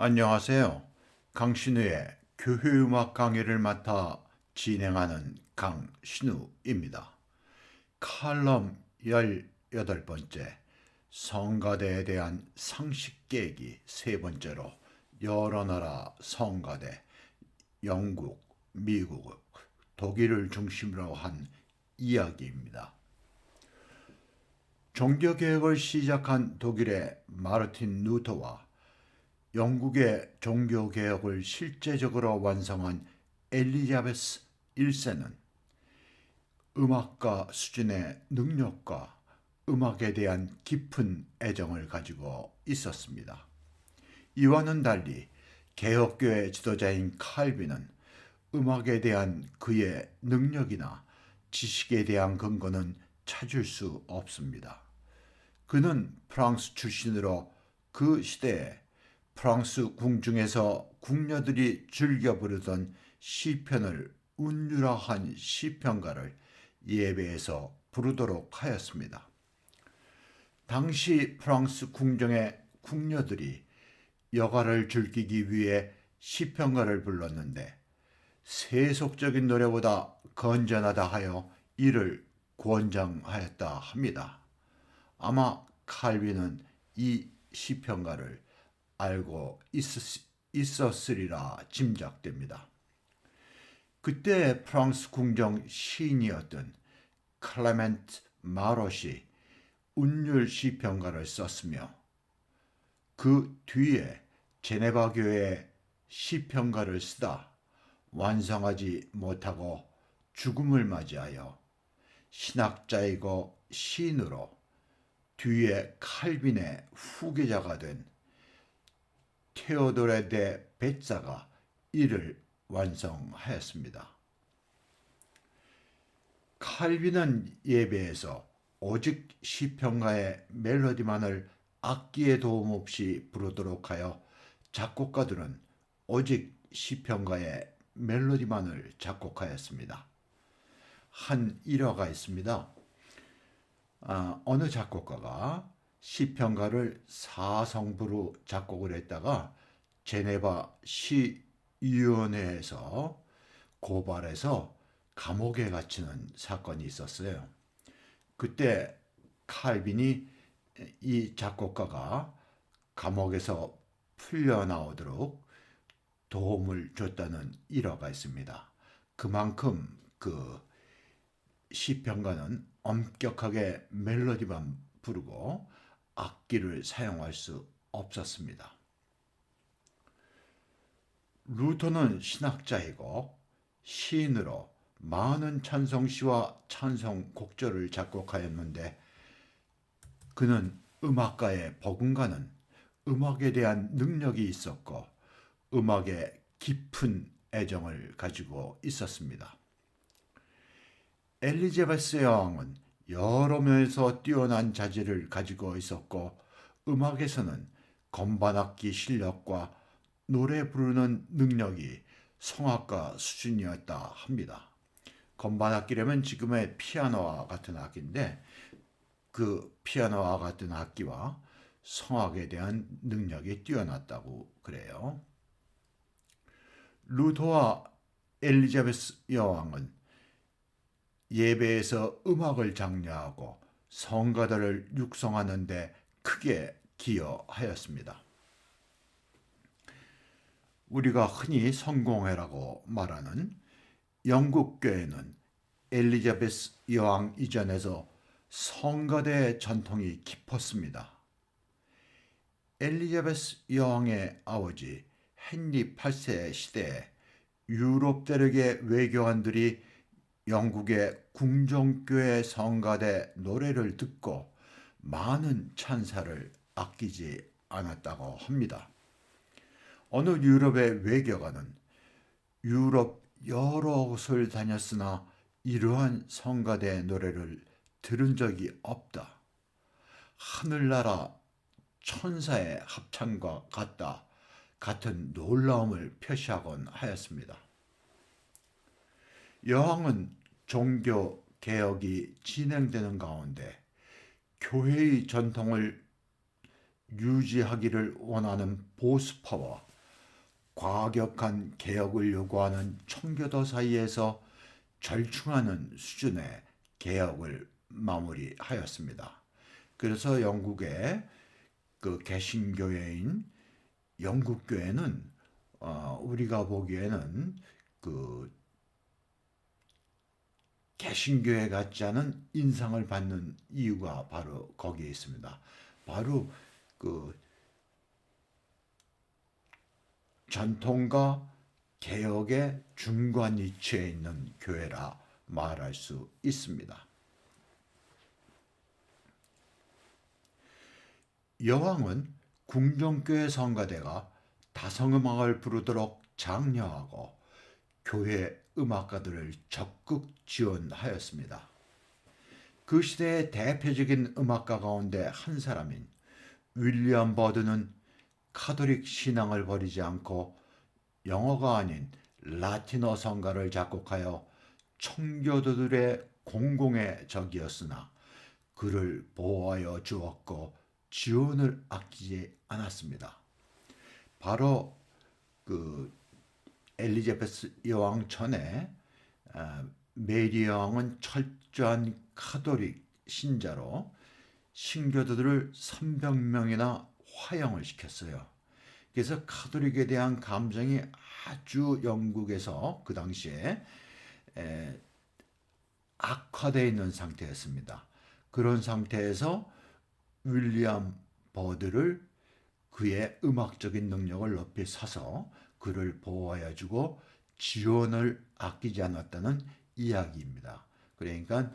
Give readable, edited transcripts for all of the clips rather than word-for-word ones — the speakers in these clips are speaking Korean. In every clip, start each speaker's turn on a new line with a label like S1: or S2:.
S1: 안녕하세요. 강신우의 교회음악 강의를 맡아 진행하는 강신우입니다. 칼럼 18번째 성가대에 대한 상식 깨기 세 번째로 여러 나라 성가대, 영국, 미국, 독일을 중심으로 한 이야기입니다. 종교개혁을 시작한 독일의 마르틴 루터와 영국의 종교개혁을 실제적으로 완성한 엘리자베스 1세는 음악가 수준의 능력과 음악에 대한 깊은 애정을 가지고 있었습니다. 이와는 달리 개혁교회 지도자인 칼빈은 음악에 대한 그의 능력이나 지식에 대한 근거는 찾을 수 없습니다. 그는 프랑스 출신으로 그 시대에 프랑스 궁중에서 궁녀들이 즐겨 부르던 시편을 운율화한 시편가를 예배에서 부르도록 하였습니다. 당시 프랑스 궁정의 궁녀들이 여가를 즐기기 위해 시편가를 불렀는데 세속적인 노래보다 건전하다 하여 이를 권장하였다 합니다. 아마 칼빈은 이 시편가를 알고 있었으리라 짐작됩니다. 그때 프랑스 궁정 시인이었던 클레멘트 마롯이 운율 시편가를 썼으며 그 뒤에 제네바 교회에 시편가를 쓰다 완성하지 못하고 죽음을 맞이하여 신학자이고 시인으로 뒤에 칼빈의 후계자가 된 테오도레 데 베자가 이를 완성하였습니다. 칼빈은 예배에서 오직 시편가의 멜로디만을 악기의 도움 없이 부르도록 하여 작곡가들은 오직 시편가의 멜로디만을 작곡하였습니다. 한 일화가 있습니다. 어느 작곡가가 시편가를 사성부로 작곡을 했다가 제네바 시위원회에서 고발해서 감옥에 갇히는 사건이 있었어요. 그때 칼빈이 이 작곡가가 감옥에서 풀려나오도록 도움을 줬다는 일화가 있습니다. 그만큼 그 시편가는 엄격하게 멜로디만 부르고 악기를 사용할 수 없었습니다. 루터는 신학자이고 시인으로 많은 찬송시와 찬송 곡절을 작곡하였는데 그는 음악가의 버금가는 음악에 대한 능력이 있었고 음악에 깊은 애정을 가지고 있었습니다. 엘리자베스 여왕은 여러 면에서 뛰어난 자질을 가지고 있었고 음악에서는 건반악기 실력과 노래 부르는 능력이 성악가 수준이었다 합니다. 건반악기라면 지금의 피아노와 같은 악기인데 그 피아노와 같은 악기와 성악에 대한 능력이 뛰어났다고 그래요. 루터와 엘리자베스 여왕은 예배에서 음악을 장려하고 성가들을 육성하는 데 크게 기여하였습니다. 우리가 흔히 성공회라고 말하는 영국 교회는 엘리자베스 여왕 이전에서 성가대 전통이 깊었습니다. 엘리자베스 여왕의 아버지 헨리 8세 시대에 유럽 대륙의 외교관들이 영국의 궁정교회 성가대 노래를 듣고 많은 찬사를 아끼지 않았다고 합니다. 어느 유럽의 외교관은 유럽 여러 곳을 다녔으나 이러한 성가대 노래를 들은 적이 없다. 하늘나라 천사의 합창과 같다. 같은 놀라움을 표시하곤 하였습니다. 여왕은 종교 개혁이 진행되는 가운데 교회의 전통을 유지하기를 원하는 보수파와 과격한 개혁을 요구하는 청교도 사이에서 절충하는 수준의 개혁을 마무리하였습니다. 그래서 영국의 그 개신교회인 영국교회는 우리가 보기에는 그 개신교회 같지 않은 인상을 받는 이유가 바로 거기에 있습니다. 바로 그 전통과 개혁의 중간 위치에 있는 교회라 말할 수 있습니다. 여왕은 궁정교회 성가대가 다성음악을 부르도록 장려하고 교회 음악가들을 적극 지원하였습니다. 그 시대의 대표적인 음악가 가운데 한 사람인 윌리엄 버드는 카톨릭 신앙을 버리지 않고 영어가 아닌 라틴어 성가를 작곡하여 청교도들의 공공의 적이었으나 그를 보호하여 주었고 지원을 아끼지 않았습니다. 바로 그 엘리자베스 여왕 전에 메리 여왕은 철저한 카톨릭 신자로 신교도들을 300명이나 화형을 시켰어요. 그래서 카톨릭에 대한 감정이 아주 영국에서 그 당시에 악화되어 있는 상태였습니다. 그런 상태에서 윌리엄 버드를 그의 음악적인 능력을 높이 사서 그를 보호하여 주고 지원을 아끼지 않았다는 이야기입니다. 그러니까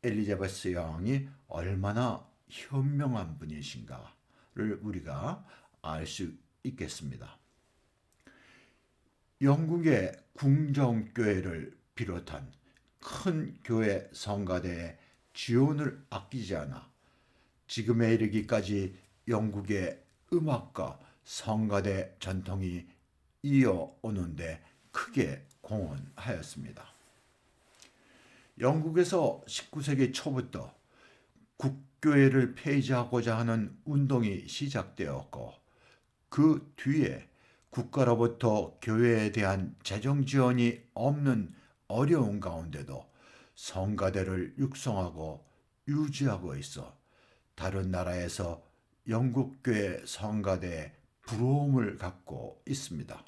S1: 엘리자베스 여왕이 얼마나 현명한 분이신가를 우리가 알 수 있겠습니다. 영국의 궁정교회를 비롯한 큰 교회 성가대의 지원을 아끼지 않아 지금에 이르기까지 영국의 음악과 성가대 전통이 이어오는데 크게 공헌하였습니다. 영국에서 19세기 초부터 국교회를 폐지하고자 하는 운동이 시작되었고 그 뒤에 국가로부터 교회에 대한 재정 지원이 없는 어려운 가운데도 성가대를 육성하고 유지하고 있어 다른 나라에서 영국교회 성가대에 부러움을 갖고 있습니다.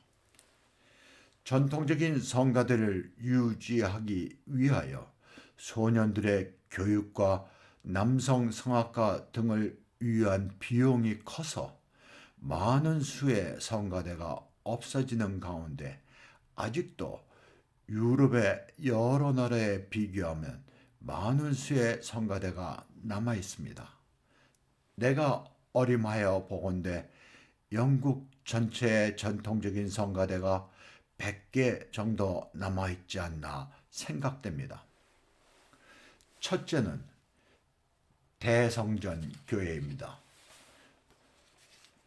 S1: 전통적인 성가대를 유지하기 위하여 소년들의 교육과 남성 성악가 등을 위한 비용이 커서 많은 수의 성가대가 없어지는 가운데 아직도 유럽의 여러 나라에 비교하면 많은 수의 성가대가 남아 있습니다. 내가 어림하여 보건대 영국 전체의 전통적인 성가대가 100개 정도 남아있지 않나 생각됩니다. 첫째는 대성전 교회입니다.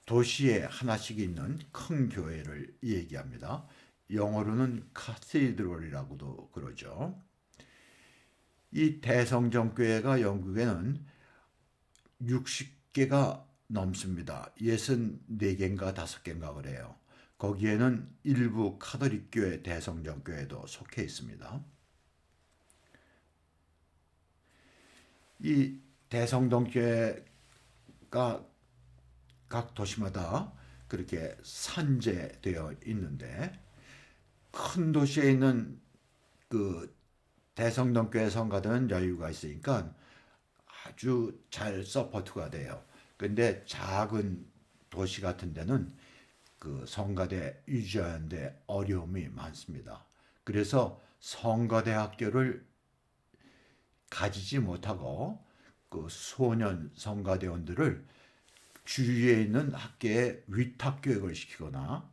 S1: 도시에 하나씩 있는 큰 교회를 얘기합니다. 영어로는 카테드럴이라고도 그러죠. 이 대성전 교회가 영국에는 60개가 넘습니다. 64개인가 5개인가 그래요. 거기에는 일부 카톨릭 교회 대성전 교회도 속해 있습니다. 이 대성전 교회가 각 도시마다 그렇게 산재되어 있는데 큰 도시에 있는 그 대성전 교회 성가들은 여유가 있으니까 아주 잘 서포트가 돼요. 근데 작은 도시 같은 데는 그 성가대 유지하는데 어려움이 많습니다. 그래서 성가대 학교를 가지지 못하고 그 소년 성가대원들을 주위에 있는 학교에 위탁 교육을 시키거나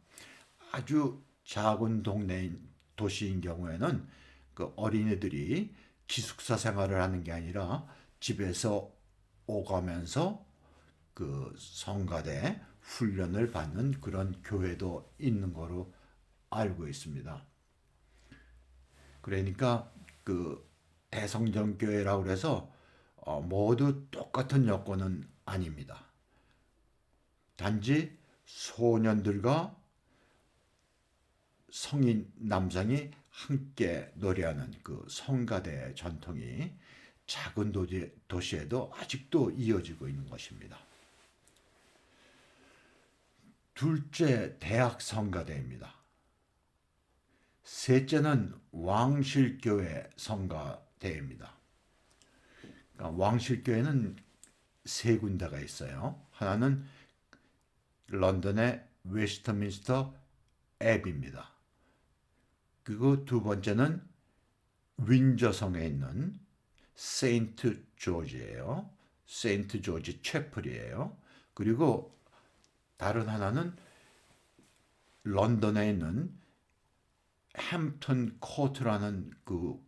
S1: 아주 작은 동네인 도시인 경우에는 그 어린이들이 기숙사 생활을 하는 게 아니라 집에서 오가면서 그 성가대 훈련을 받는 그런 교회도 있는 거로 알고 있습니다. 그러니까 그 대성전 교회라고 그래서 모두 똑같은 여건은 아닙니다. 단지 소년들과 성인 남성이 함께 노래하는 그 성가대 전통이 작은 도시에도 아직도 이어지고 있는 것입니다. 둘째, 대학 성가대입니다. 셋째는 왕실교회 성가대입니다. 그러니까 왕실교회는 세 군데가 있어요. 하나는 런던의 웨스트민스터 앱입니다. 그리고 두 번째는 윈저성에 있는 세인트 조지예요. 세인트 조지 채플이에요. 그리고 다른 하나는 런던에 있는 햄튼 코트라는 그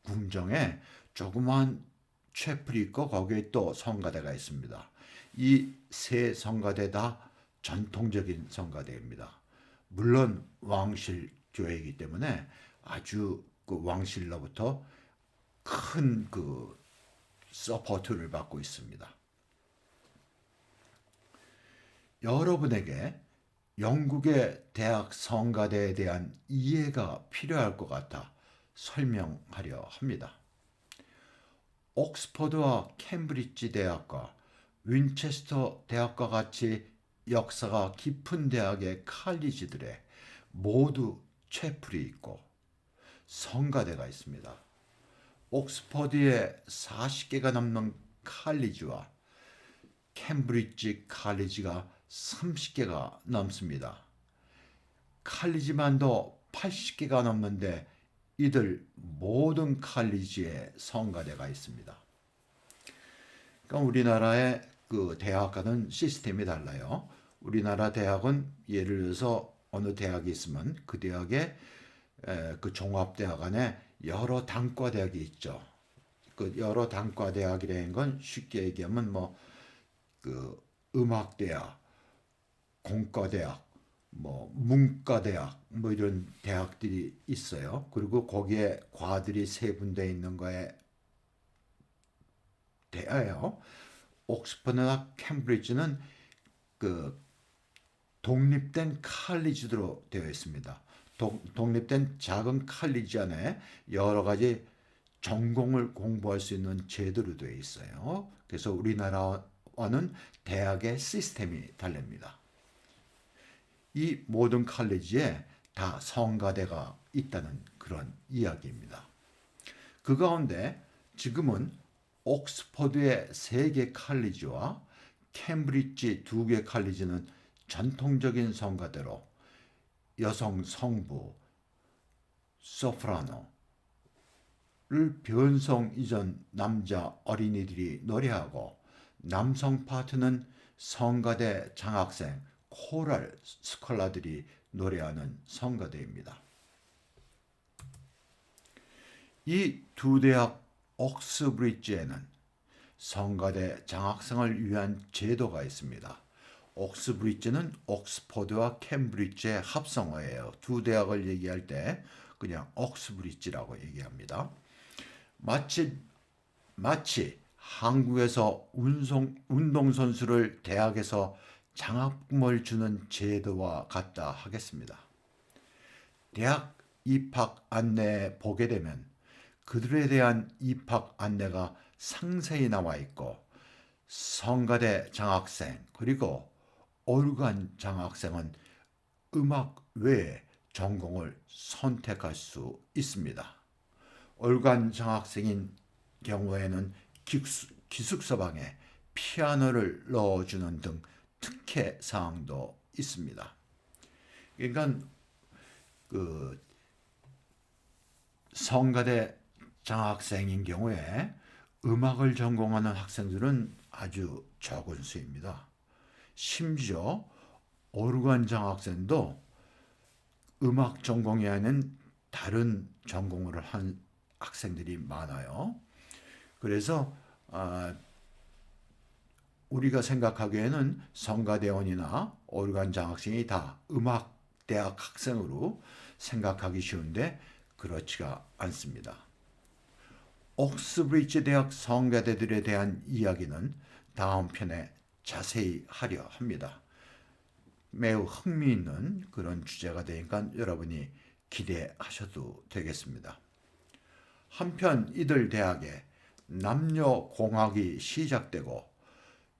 S1: 궁정에 조그마한 채플이 있고 거기에 또 성가대가 있습니다. 이 세 성가대 다 전통적인 성가대입니다. 물론 왕실 교회이기 때문에 아주 그 왕실로부터 큰 그 서포트를 받고 있습니다. 여러분에게 영국의 대학 성가대에 대한 이해가 필요할 것 같아 설명하려 합니다. 옥스퍼드와 캠브리지 대학과 윈체스터 대학과 같이 역사가 깊은 대학의 칼리지들에 모두 채플이 있고 성가대가 있습니다. 옥스퍼드에 40개가 넘는 칼리지와 캠브리지 칼리지가 30개가 넘습니다. 칼리지만도 80개가 넘는데 이들 모든 칼리지에 성가대가 있습니다. 그러니까 우리나라의 그 대학과는 시스템이 달라요. 우리나라 대학은 예를 들어서 어느 대학이 있으면 그 대학에 그 종합대학 안에 여러 단과대학이 있죠. 그 여러 단과대학이라는 건 쉽게 얘기하면 뭐 그 음악대학, 공과대학, 뭐 문과대학 뭐 이런 대학들이 있어요. 그리고 거기에 과들이 세분되어 있는 거에 대하여 옥스퍼드나 캠브리지는 그 독립된 칼리지로 되어 있습니다. 독립된 작은 칼리지 안에 여러 가지 전공을 공부할 수 있는 제도로 되어 있어요. 그래서 우리나라와는 대학의 시스템이 다릅니다. 이 모든 칼리지에 다 성가대가 있다는 그런 이야기입니다. 그 가운데 지금은 옥스퍼드의 3개 칼리지와 캠브리지 2개 칼리지는 전통적인 성가대로 여성 성부, 소프라노를 변성 이전 남자 어린이들이 노래하고 남성 파트는 성가대 장학생, 코랄 스콜라들이 노래하는 성가대입니다. 이 두 대학 옥스브리지에는 성가대 장학생을 위한 제도가 있습니다. 옥스브리지는 옥스퍼드와 캠브리지의 합성어예요. 두 대학을 얘기할 때 그냥 옥스브리지라고 얘기합니다. 마치 한국에서 운동선수를 대학에서 장학금을 주는 제도와 같다 하겠습니다. 대학 입학 안내에 보게 되면 그들에 대한 입학 안내가 상세히 나와 있고 성가대 장학생 그리고 오르간 장학생은 음악 외에 전공을 선택할 수 있습니다. 오르간 장학생인 경우에는 기숙사방에 피아노를 넣어주는 등 특혜 사항도 있습니다. 그러니까 그 성가대 장학생인 경우에 음악을 전공하는 학생들은 아주 적은 수입니다. 심지어 오르간 장학생도 음악 전공이 아닌 다른 전공을 한 학생들이 많아요. 그래서 우리가 생각하기에는 성가대원이나 오르간 장학생이 다 음악대학 학생으로 생각하기 쉬운데 그렇지가 않습니다. 옥스브리지 대학 성가대들에 대한 이야기는 다음 편에 자세히 하려 합니다. 매우 흥미있는 그런 주제가 되니까 여러분이 기대하셔도 되겠습니다. 한편 이들 대학에 남녀 공학이 시작되고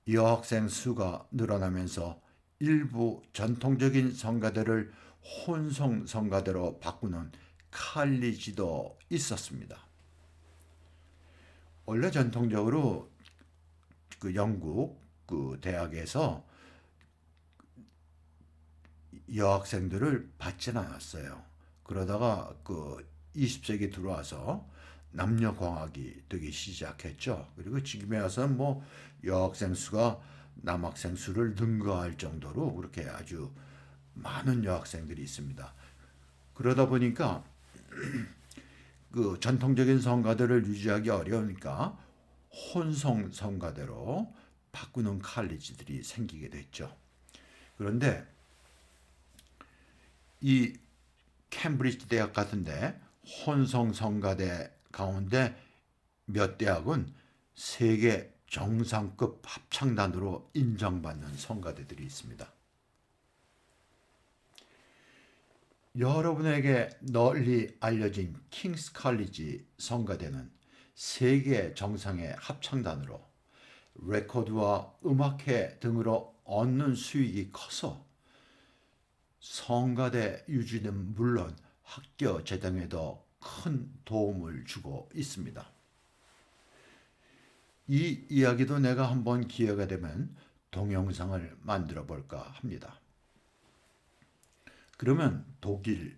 S1: 여학생 수가 늘어나면서 일부 전통적인 성가대를 혼성 성가대로 바꾸는 칼리지도 있었습니다. 원래 전통적으로 그 영국 그 대학에서 여학생들을 받진 않았어요. 그러다가 그 20세기 들어와서 남녀공학이 되기 시작했죠. 그리고 지금에 와서는 뭐 여학생 수가 남학생 수를 능가할 정도로 그렇게 아주 많은 여학생들이 있습니다. 그러다 보니까 그 전통적인 성가대를 유지하기 어려우니까 혼성 성가대로 바꾸는 칼리지들이 생기게 됐죠. 그런데 이 캠브리지 대학 같은데 혼성 성가대 가운데 몇 대학은 세계 정상급 합창단으로 인정받는 성가대들이 있습니다. 여러분에게 널리 알려진 킹스 칼리지 성가대는 세계 정상의 합창단으로 레코드와 음악회 등으로 얻는 수익이 커서 성가대 유지는 물론 학교 재정에도 큰 도움을 주고 있습니다. 이 이야기도 내가 한번 기회가 되면 동영상을 만들어 볼까 합니다. 그러면 독일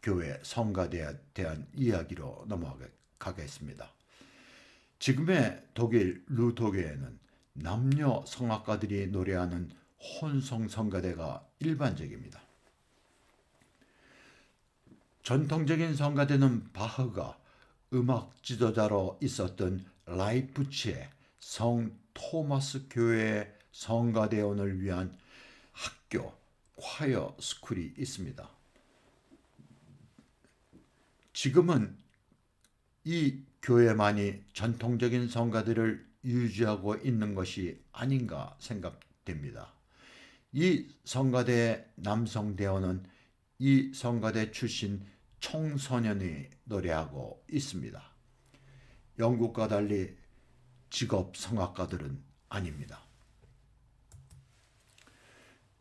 S1: 교회 성가대에 대한 이야기로 넘어가겠습니다. 지금의 독일 루터교회는 남녀 성악가들이 노래하는 혼성 성가대가 일반적입니다. 전통적인 성가대는 바흐가 음악 지도자로 있었던 라이프치히의 성 토마스 교회의 성가대원을 위한 학교 콰이어 스쿨이 있습니다. 지금은 이 교회만이 전통적인 성가대를 유지하고 있는 것이 아닌가 생각됩니다. 이 성가대의 남성 대원은 이 성가대 출신 청소년이 노래하고 있습니다. 영국과 달리 직업 성악가들은 아닙니다.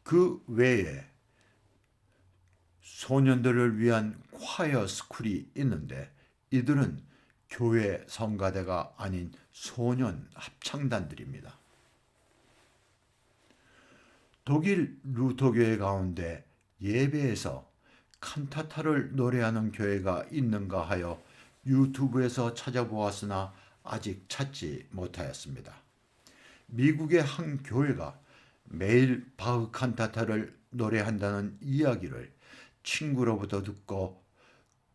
S1: 그 외에 소년들을 위한 콰이어 스쿨이 있는데 이들은 교회 성가대가 아닌 소년 합창단들입니다. 독일 루터교회 가운데 예배에서 칸타타를 노래하는 교회가 있는가 하여 유튜브에서 찾아보았으나 아직 찾지 못하였습니다. 미국의 한 교회가 매일 바흐 칸타타를 노래한다는 이야기를 친구로부터 듣고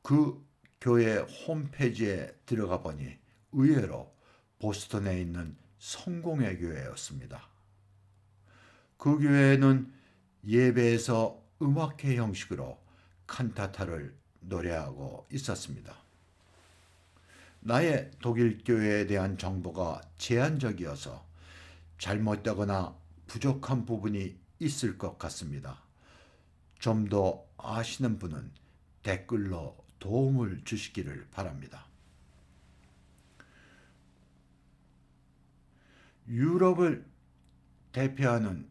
S1: 그 교회 홈페이지에 들어가 보니 의외로 보스턴에 있는 성공회 교회였습니다. 그 교회는 예배에서 음악회 형식으로 칸타타를 노래하고 있었습니다. 나의 독일 교회에 대한 정보가 제한적이어서 잘못되거나 부족한 부분이 있을 것 같습니다. 좀 더 아시는 분은 댓글로 도움을 주시기를 바랍니다. 유럽을 대표하는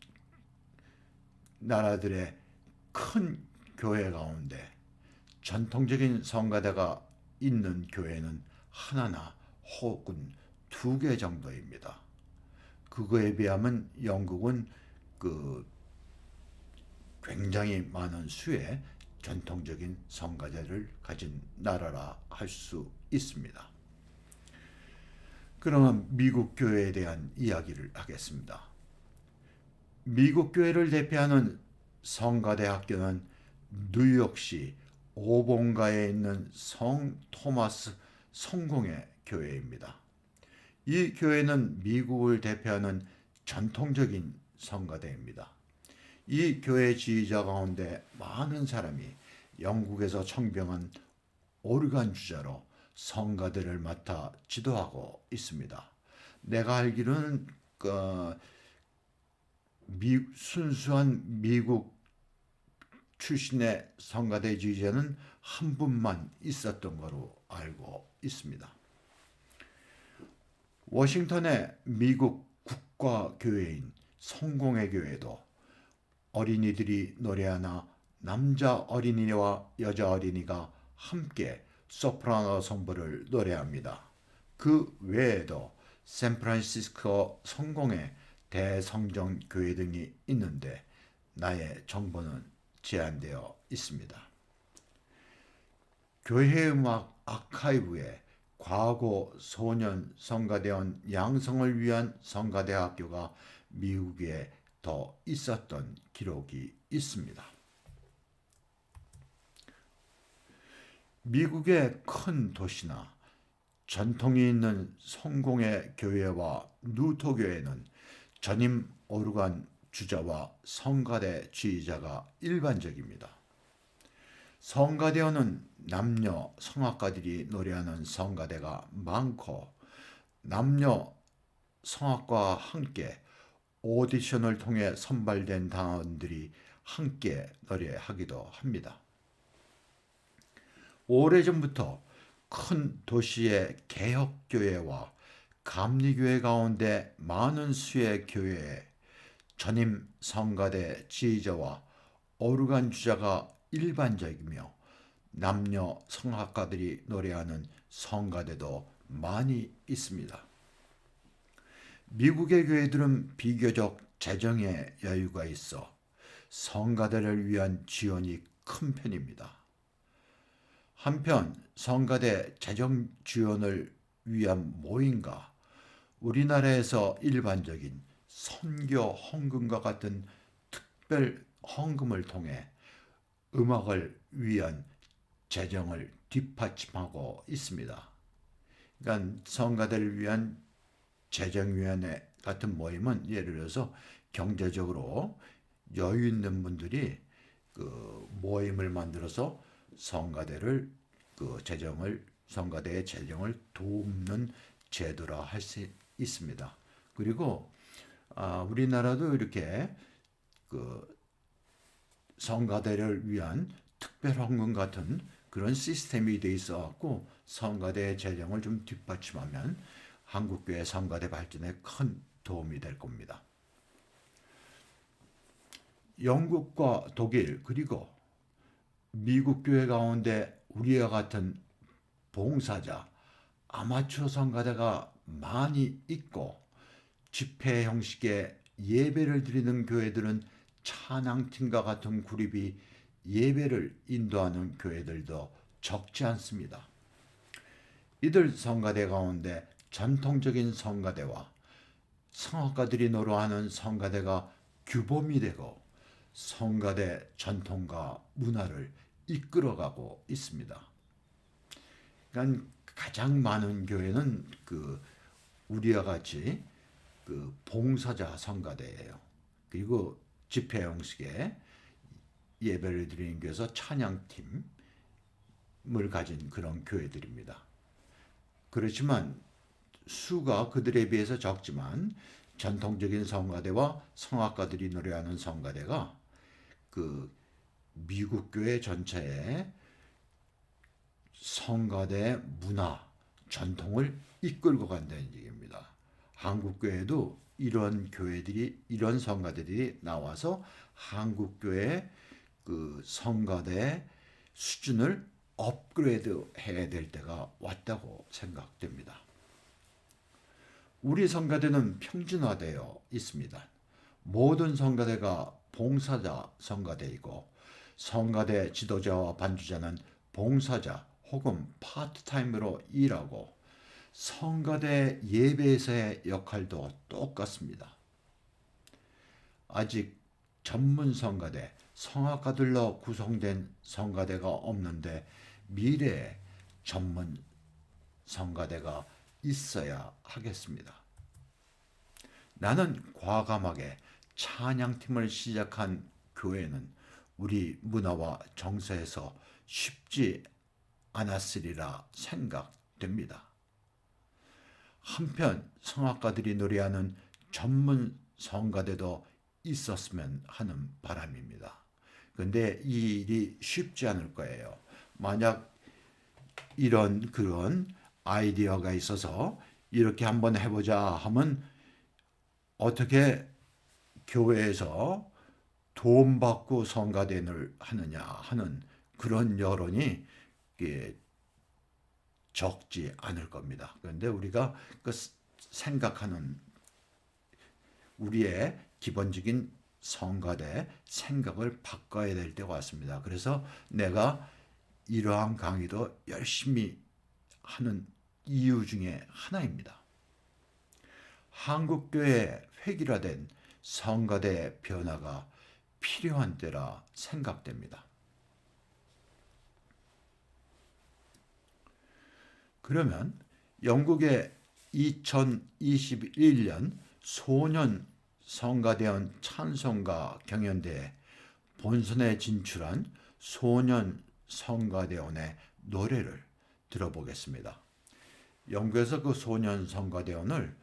S1: 나라들의 큰 교회 가운데 전통적인 성가대가 있는 교회는 하나나 혹은 2개 정도입니다. 그거에 비하면 영국은 굉장히 많은 수의 전통적인 성가대를 가진 나라라 할 수 있습니다. 그러면 미국 교회에 대한 이야기를 하겠습니다. 미국 교회를 대표하는 성가대 학교는 뉴욕시 오본가에 있는 성 토마스 성공회 교회입니다. 이 교회는 미국을 대표하는 전통적인 성가대입니다. 이 교회 지휘자 가운데 많은 사람이 영국에서 청병한 오르간 주자로 성가대를 맡아 지도하고 있습니다. 내가 알기로는 순수한 미국 출신의 성가대 지휘자는 한 분만 있었던 거로 알고 있습니다. 워싱턴의 미국 국가교회인 성공회 교회도 어린이들이 노래하나 남자 어린이와 여자 어린이가 함께 소프라노 성부를 노래합니다. 그 외에도 샌프란시스코 성공회 대성정 교회 등이 있는데 나의 정보는 제한되어 있습니다. 교회 음악 아카이브에 과거 소년 성가대원 양성을 위한 성가대 학교가 미국에 더 있었던 기록이 있습니다. 미국의 큰 도시나 전통이 있는 성공회 교회와 누토교회는 전임 오르간 주자와 성가대 지휘자가 일반적입니다. 성가대원은 남녀 성악가들이 노래하는 성가대가 많고 남녀 성악가와 함께 오디션을 통해 선발된 단원들이 함께 노래하기도 합니다. 오래전부터 큰 도시의 개혁교회와 감리교회 가운데 많은 수의 교회에 전임 성가대 지휘자와 오르간 주자가 일반적이며 남녀 성악가들이 노래하는 성가대도 많이 있습니다. 미국의 교회들은 비교적 재정에 여유가 있어 성가대를 위한 지원이 큰 편입니다. 한편 성가대 재정 지원을 위한 모임과 우리나라에서 일반적인 선교 헌금과 같은 특별 헌금을 통해 음악을 위한 재정을 뒷받침하고 있습니다. 그러니까 성가대를 위한 재정위원회 같은 모임은 예를 들어서 경제적으로 여유 있는 분들이 그 모임을 만들어서 성가대를 성가대의 재정을 돕는 제도라 할 수 있습니다. 그리고 우리나라도 이렇게 그 성가대를 위한 특별 헌금 같은 그런 시스템이 돼 있어 갖고 성가대의 재정을 좀 뒷받침하면 한국교회 성가대 발전에 큰 도움이 될 겁니다. 영국과 독일 그리고 미국 교회 가운데 우리와 같은 봉사자, 아마추어 성가대가 많이 있고 집회 형식의 예배를 드리는 교회들은 찬양팀과 같은 그룹이 예배를 인도하는 교회들도 적지 않습니다. 이들 성가대 가운데 전통적인 성가대와 성악가들이 노래하는 성가대가 규범이 되고 성가대 전통과 문화를 이끌어가고 있습니다. 그러니까 가장 많은 교회는 우리와 같이 봉사자 성가대예요. 그리고 집회 형식의 예배를 드리는 교회에서 찬양팀을 가진 그런 교회들입니다. 그렇지만 수가 그들에 비해서 적지만 전통적인 성가대와 성악가들이 노래하는 성가대가 미국 교회 전체에 성가대 문화, 전통을 이끌고 간다는 얘기입니다. 한국 교회도 이런 성가대들이 나와서 한국 교회의 성가대 수준을 업그레이드 해야 될 때가 왔다고 생각됩니다. 우리 성가대는 평준화되어 있습니다. 모든 성가대가 봉사자 성가대이고 성가대 지도자와 반주자는 봉사자 혹은 파트타임으로 일하고 성가대 예배에서의 역할도 똑같습니다. 아직 전문 성가대, 성악가들로 구성된 성가대가 없는데 미래에 전문 성가대가 있어야 하겠습니다. 나는 과감하게 찬양팀을 시작한 교회는 우리 문화와 정서에서 쉽지 않았으리라 생각됩니다. 한편 성악가들이 노래하는 전문 성가대도 있었으면 하는 바람입니다. 그런데 이 일이 쉽지 않을 거예요. 만약 이런 그런 아이디어가 있어서 이렇게 한번 해보자 하면 어떻게 교회에서 돈 받고 성가대를 하느냐 하는 그런 여론이 적지 않을 겁니다. 그런데 우리가 그 생각하는 우리의 기본적인 성가대 생각을 바꿔야 될 때가 왔습니다. 그래서 내가 이러한 강의도 열심히 하는 이유 중에 하나입니다. 한국교회 획일화된 성가대 변화가 필요한 때라 생각됩니다. 그러면 영국의 2021년 소년 성가대원 찬송가 경연대회 본선에 진출한 소년 성가대원의 노래를 들어보겠습니다. 영국에서 그 소년 성가대원을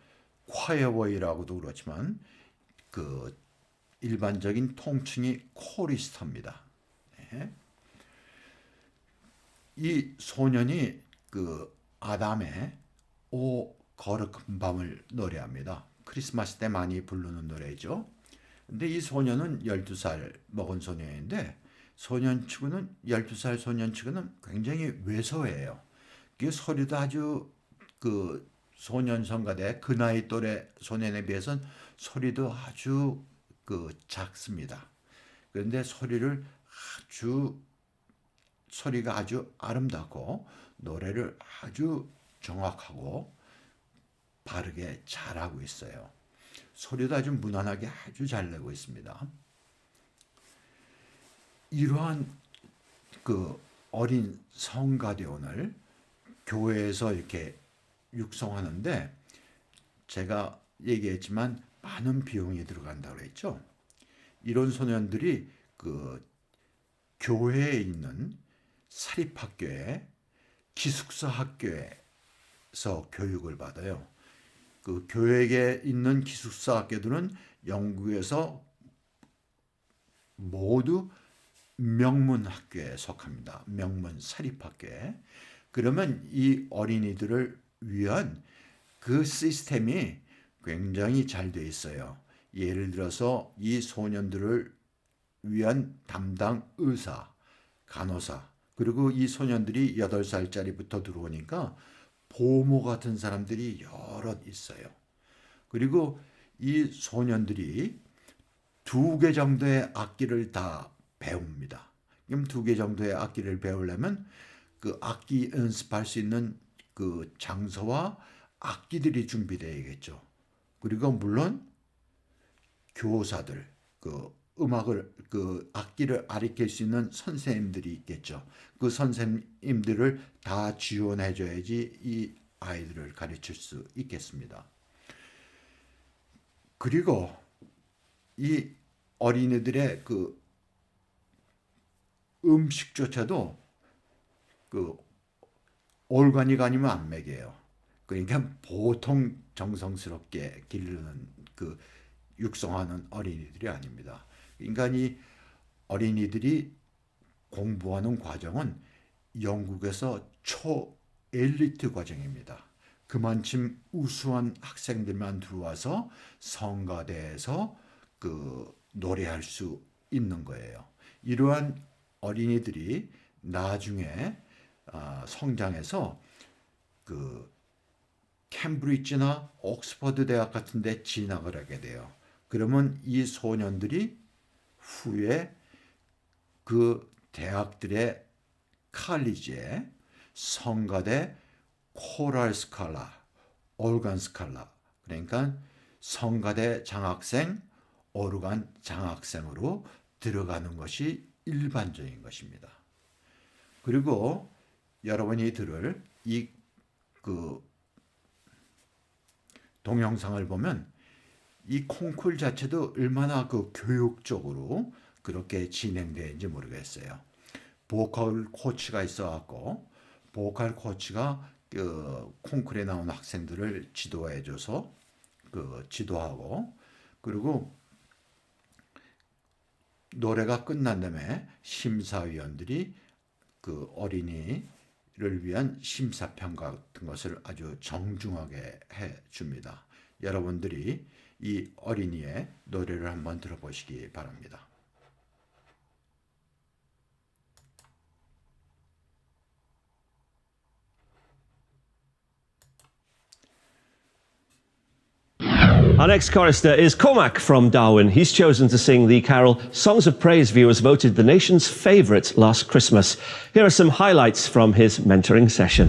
S1: 콰이어보이라고도 그렇지만 그 일반적인 통칭이 코리스터입니다. 네. 이 소년이 그 아담의 오 거룩한 밤을 노래합니다. 크리스마스 때 많이 부르는 노래죠. 근데 이 소년은 12살 먹은 소년인데 소년치고는 12살 소년치고는 굉장히 왜소해요. 그 소리도 아주 그 소년 성가대 그 나이 또래 소년에 비해서는 소리도 아주 그 작습니다. 그런데 소리가 아주 아름답고 노래를 아주 정확하고 바르게 잘하고 있어요. 소리도 아주 무난하게 아주 잘 내고 있습니다. 이러한 그 어린 성가대원을 교회에서 이렇게 육성하는데 제가 얘기했지만 많은 비용이 들어간다고 했죠. 이런 소년들이 그 교회에 있는 사립학교에 기숙사 학교에서 교육을 받아요. 그 교회에 있는 기숙사 학교들은 영국에서 모두 명문 학교에 속합니다. 명문 사립학교에. 그러면 이 어린이들을 위한 그 시스템이 굉장히 잘 돼 있어요. 예를 들어서 이 소년들을 위한 담당 의사, 간호사, 그리고 이 소년들이 8살짜리부터 들어오니까 보모 같은 사람들이 여럿 있어요. 그리고 이 소년들이 2개 정도의 악기를 다 배웁니다. 그럼 2개 정도의 악기를 배우려면 그 악기 연습할 수 있는 그 장소와 악기들이 준비되어야겠죠. 그리고 물론 교사들, 그 음악을 그 악기를 가르칠 수 있는 선생님들이 있겠죠. 그 선생님들을 다 지원해 줘야지 이 아이들을 가르칠 수 있겠습니다. 그리고 이 어린이들의 그 음식조차도 그 올가닉 아니면 안 먹여요. 그러니까 보통 정성스럽게 기르는 그 육성하는 어린이들이 아닙니다. 그러니까 이 어린이들이 공부하는 과정은 영국에서 초엘리트 과정입니다. 그만큼 우수한 학생들만 들어와서 성가대에서 그 노래할 수 있는 거예요. 이러한 어린이들이 나중에 성장해서 그 캠브리지나 옥스퍼드 대학 같은 데 진학을 하게 돼요. 그러면 이 소년들이 후에 그 대학들의 칼리지에 성가대 코랄 스칼라, 올간 스칼라, 그러니까 성가대 장학생, 오르간 장학생으로 들어가는 것이 일반적인 것입니다. 그리고 여러분이 들을 이 그 동영상을 보면 이 콩쿨 자체도 얼마나 그 교육적으로 그렇게 진행되는지 모르겠어요. 보컬 코치가 있어갖고 보컬 코치가 그 콩쿨에 나온 학생들을 지도해줘서 그 지도하고 그리고 노래가 끝난 다음에 심사위원들이 그 어린이를 위한 심사평 같은 것을 아주 정중하게 해 줍니다. 여러분들이 이 어린이의 노래를 한번 들어보시기 바랍니다.
S2: Our next chorister is Cormac from Darwin. He's chosen to sing the carol Songs of Praise viewers voted the nation's favourite last Christmas. Here are some highlights from his mentoring session.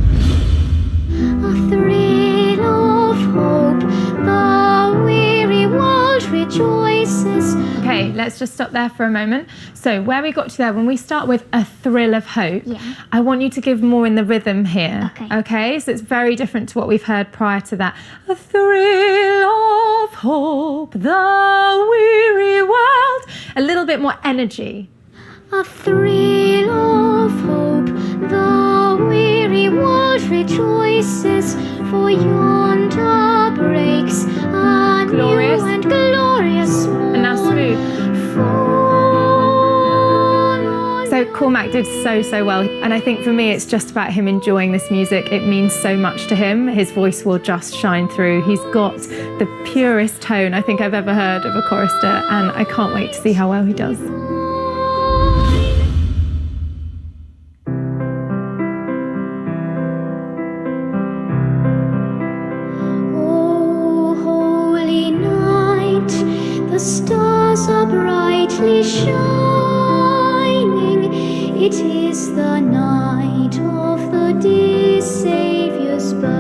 S3: A thrill of hope, the weary world rejoices.
S4: Okay, let's just stop there for a moment. So where we got to there, when we start with a thrill of hope,
S3: Yeah.
S4: I want you to give more in the rhythm here.
S3: Okay.
S4: So it's very different to what we've heard prior to that. A thrill of hope, the weary world. A little bit more energy.
S3: A thrill of hope, the weary world rejoices, for yonder breaks a
S4: Glorious.
S3: new and glorious morn.
S4: And now smooth.
S3: Fall on
S4: So Cormac did so well. And I think for me, it's just about him enjoying this music. It means so much to him. His voice will just shine through. He's got the purest tone I think I've ever heard of a chorister. And I can't wait to see how well he does.
S3: Oh, holy night, the stars are brightly shining. It is the night of the dear Saviour's birth.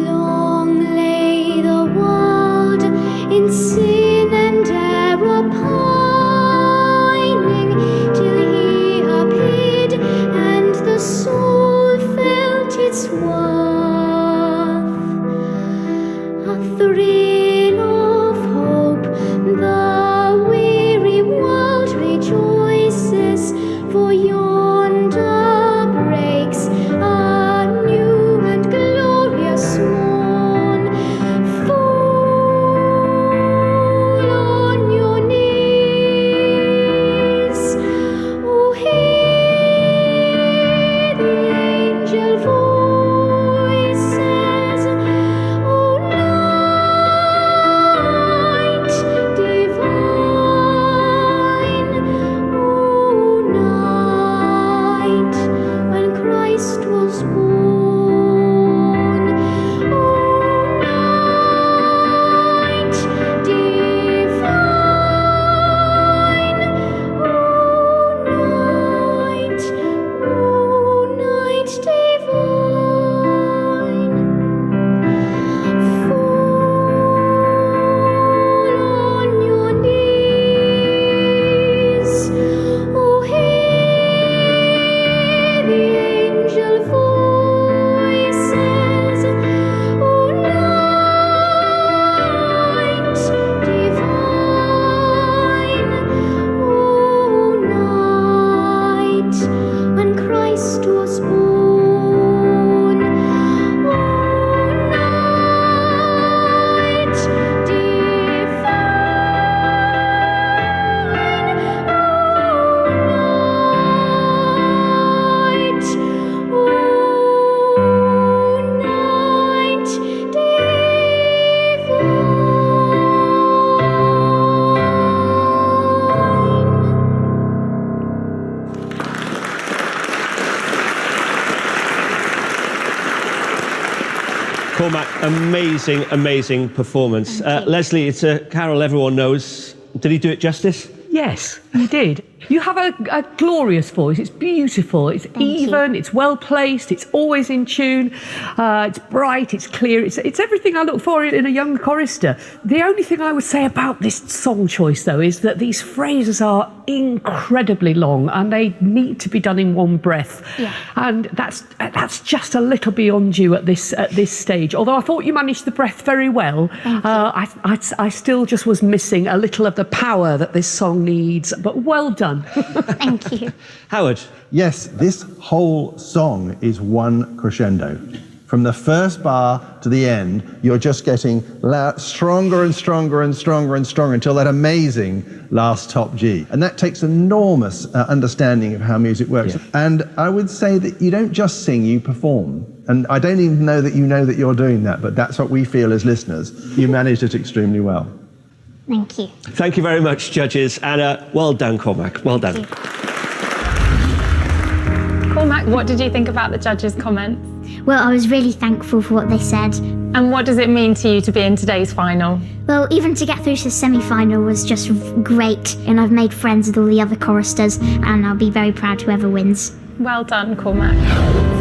S3: Long lay the world in sin and error pining, till he appeared and the soul felt its worth. A thrill of hope, the weary world rejoices, for yonder breaks a new and glorious morn. Fall on your knees, oh, hear the angel voices, oh, night divine, oh, night when Christ was born, oh, night divine, oh, night divine. Fall on your knees, oh, hear the angel voices, oh, night divine, oh, night when Christ was born, oh, night divine, oh, night
S2: Cormac, amazing performance. Leslie, it's a carol everyone knows. Did he do it justice?
S5: Yes, you did. You have a glorious voice. It's beautiful. It's even. It's well placed. It's always in tune. It's bright. It's clear. It's everything I look for in a young chorister. The only thing I would say about this song choice, though, is that these phrases are incredibly long and they need to be done in one breath.
S3: Yeah.
S5: And that's just a little beyond you at this stage. Although I thought you managed the breath very well, I still just was missing a little of the power that this song needs. But well done.
S3: Thank you.
S2: Howard,
S6: Yes, this whole song is one crescendo. From the first bar to the end, you're just getting stronger and stronger and stronger and stronger until that amazing last top G. And that takes enormous understanding of how music works.
S2: Yeah.
S6: And I would say that you don't just sing, you perform. And I don't even know that you know that you're doing that, but that's what we feel as listeners. You managed it extremely well.
S3: Thank you.
S2: Thank you very much, judges. And well done, Cormac. Well done.
S4: Cormac, what did you think about the judges' comments?
S3: Well, I was really thankful for what they said.
S4: And what does it mean to you to be in today's final?
S3: Well, even to get through to the semi-final was just great, and I've made friends with all the other choristers, and I'll be very proud whoever wins.
S4: Well done, Cormac.